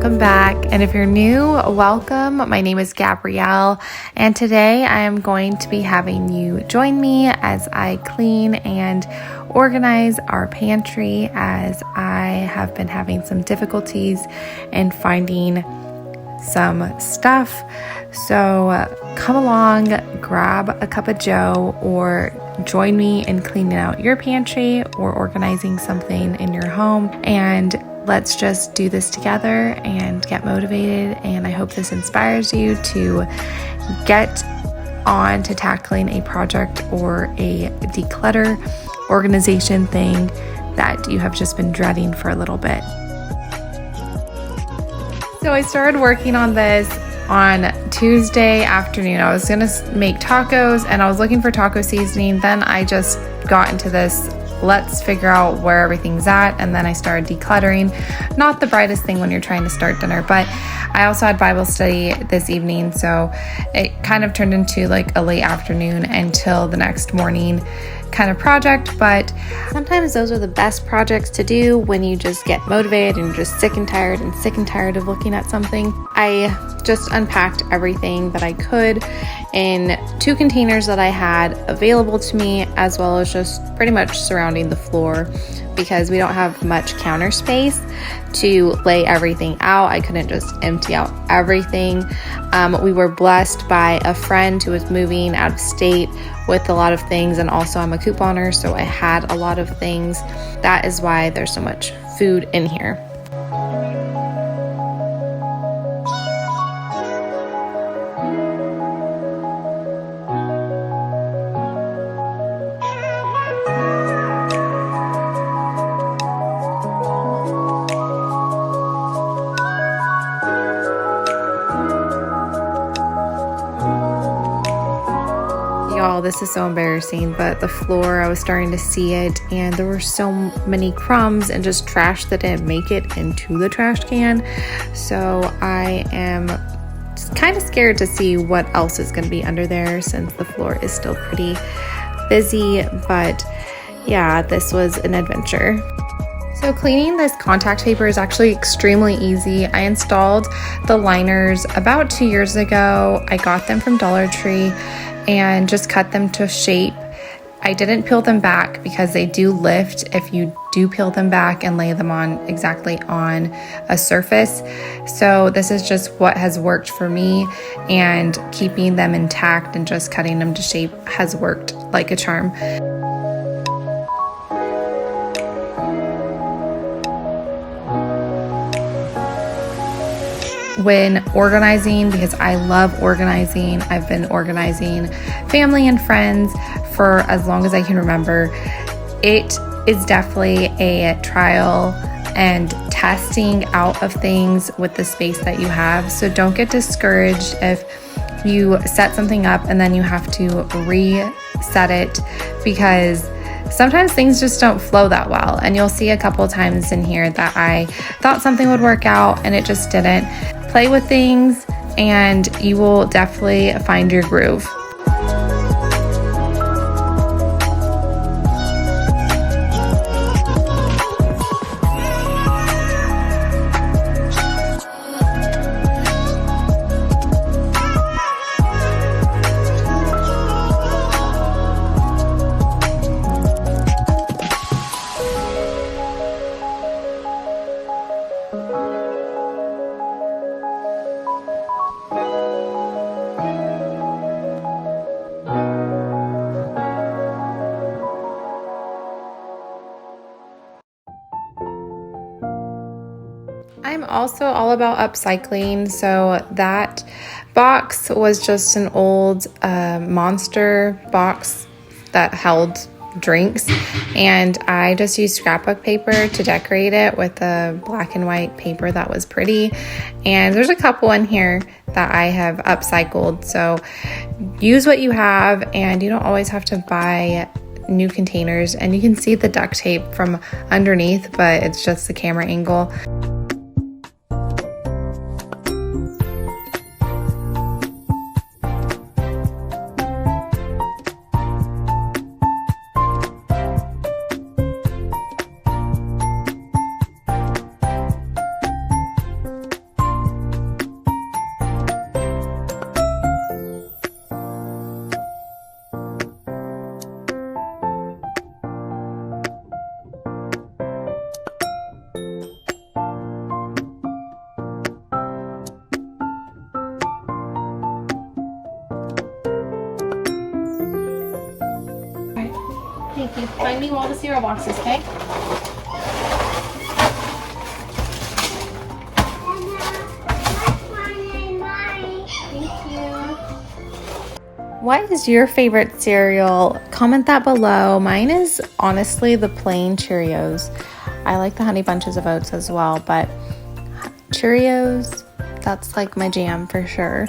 welcome back. And if you're new, welcome. My name is Gabrielle, and today I am going to be having you join me as I clean and organize our pantry, as I have been having some difficulties in finding some stuff. So come along, grab a cup of joe, or join me in cleaning out your pantry or organizing something in your home, and let's just do this together and get motivated. And I hope this inspires you to get on to tackling a project or a declutter organization thing that you have just been dreading for a little bit. So I started working on this on Tuesday afternoon. I was gonna make tacos and I was looking for taco seasoning. Then I just got into this, let's figure out where everything's at. And then I started decluttering. Not the brightest thing when you're trying to start dinner, but I also had Bible study this evening. So it kind of turned into like a late afternoon until the next morning kind of project. But sometimes those are the best projects to do when you just get motivated and you're just sick and tired of looking at something. I just unpacked everything that I could in 2 containers that I had available to me, as well as just pretty much surrounding the floor, because we don't have much counter space to lay everything out. I couldn't just empty out everything. We were blessed by a friend who was moving out of state with a lot of things, and also I'm a couponer, so I had a lot of things. That is why there's so much food in here. Y'all, this is so embarrassing, but the floor, I was starting to see it, and there were so many crumbs and just trash that didn't make it into the trash can. So I am kind of scared to see what else is going to be under there, since the floor is still pretty busy. But yeah, this was an adventure. So cleaning this contact paper is actually extremely easy. I installed the liners about 2 years ago. I got them from Dollar Tree and just cut them to shape. I didn't peel them back because they do lift if you do peel them back and lay them on exactly on a surface. So this is just what has worked for me, and keeping them intact and just cutting them to shape has worked like a charm. When organizing, because I love organizing, I've been organizing family and friends for as long as I can remember. It is definitely a trial and testing out of things with the space that you have. So don't get discouraged if you set something up and then you have to reset it, because sometimes things just don't flow that well. And you'll see a couple times in here that I thought something would work out and it just didn't. Play with things and you will definitely find your groove. I'm also all about upcycling. So that box was just an old Monster box that held drinks, and I just used scrapbook paper to decorate it with a black and white paper that was pretty. And there's a couple in here that I have upcycled. So use what you have, and you don't always have to buy new containers. And you can see the duct tape from underneath, but it's just the camera angle. find me all the cereal boxes, okay? What is your favorite cereal? Comment that below. Mine is honestly the plain Cheerios. I like the Honey Bunches of Oats as well, but Cheerios, that's like my jam for sure.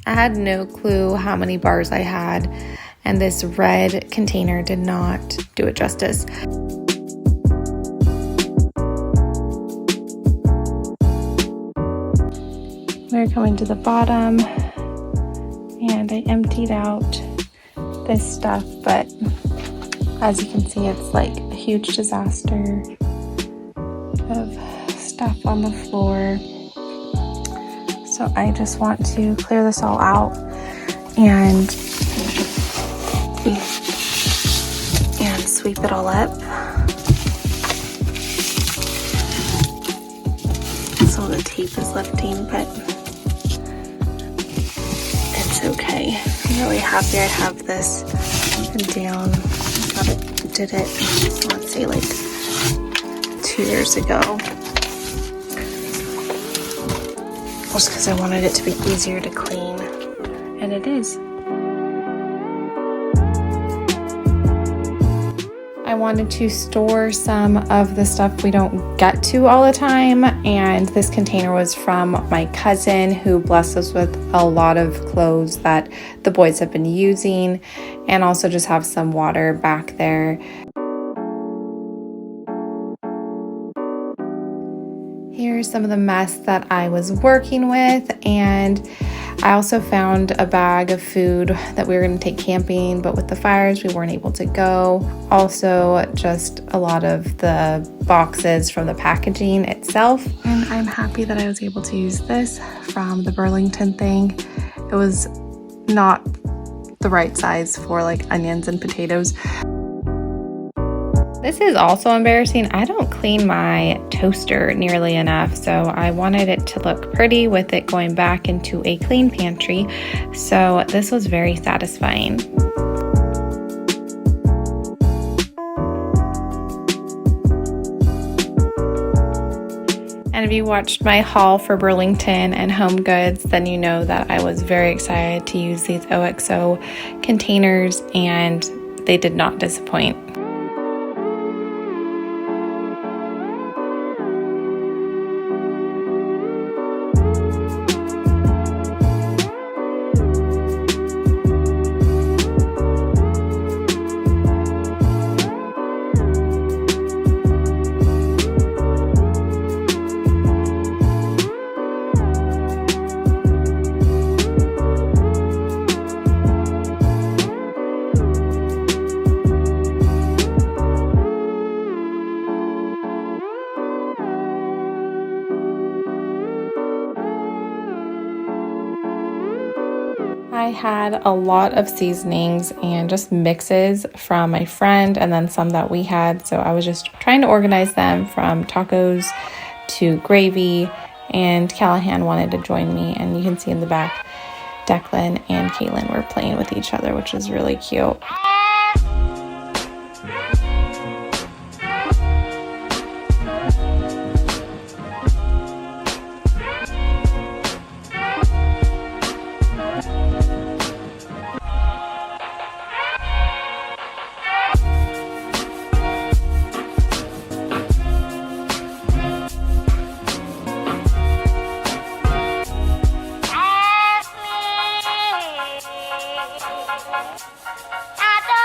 I had no clue how many bars I had, and this red container did not do it justice. We're coming to the bottom, and I emptied out this stuff, but as you can see, it's like a huge disaster of stuff on the floor. So I just want to clear this all out and sweep it all up. So the tape is lifting, but it's okay. I'm really happy I have this down. Did it, so let's say like 2 years ago. Just because I wanted it to be easier to clean, and it is. I wanted to store some of the stuff we don't get to all the time, and this container was from my cousin who blessed us with a lot of clothes that the boys have been using, and also just have some water back there. Here's some of the mess that I was working with, and I also found a bag of food that we were going to take camping, but with the fires we weren't able to go. Also just a lot of the boxes from the packaging itself, and I'm happy that I was able to use this from the Burlington thing. It was not the right size for like onions and potatoes. This is also embarrassing. I don't clean my toaster nearly enough, so I wanted it to look pretty with it going back into a clean pantry. So this was very satisfying. And if you watched my haul for Burlington and Home Goods, then you know that I was very excited to use these OXO containers, and they did not disappoint. I had a lot of seasonings and just mixes from my friend and then some that we had. So I was just trying to organize them from tacos to gravy, and Callahan wanted to join me. And you can see in the back, Declan and Caitlin were playing with each other, which is really cute. I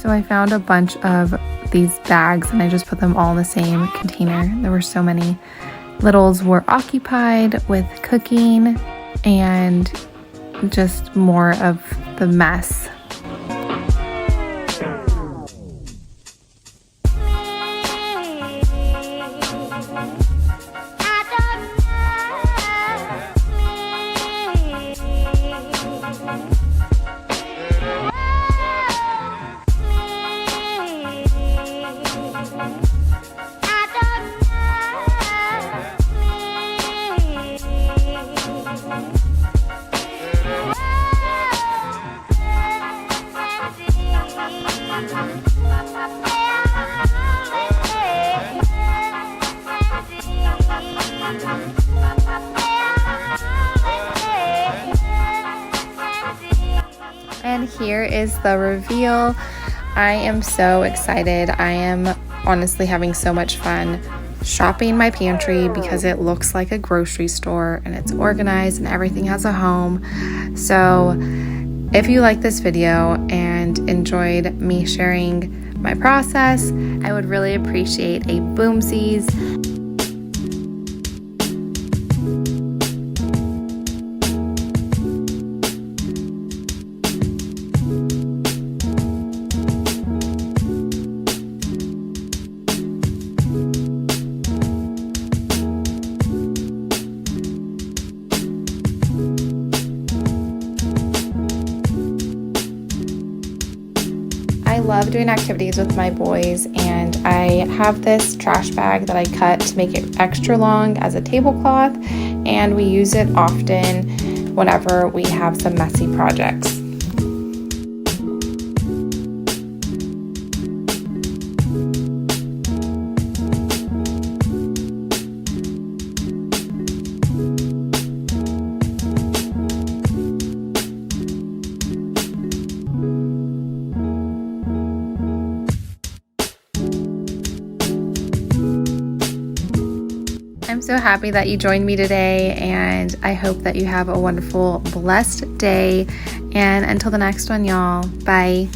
So I found a bunch of these bags and I just put them all in the same container. There were so many. Littles were occupied with cooking and just more of the mess. And here is the reveal. I am so excited. I am honestly having so much fun shopping my pantry because it looks like a grocery store and it's organized and everything has a home. So if you like this video and enjoyed me sharing my process, I would really appreciate a boomsies. I love doing activities with my boys, and I have this trash bag that I cut to make it extra long as a tablecloth, and we use it often whenever we have some messy projects. I'm so happy that you joined me today, and I hope that you have a wonderful, blessed day. And until the next one, y'all, bye.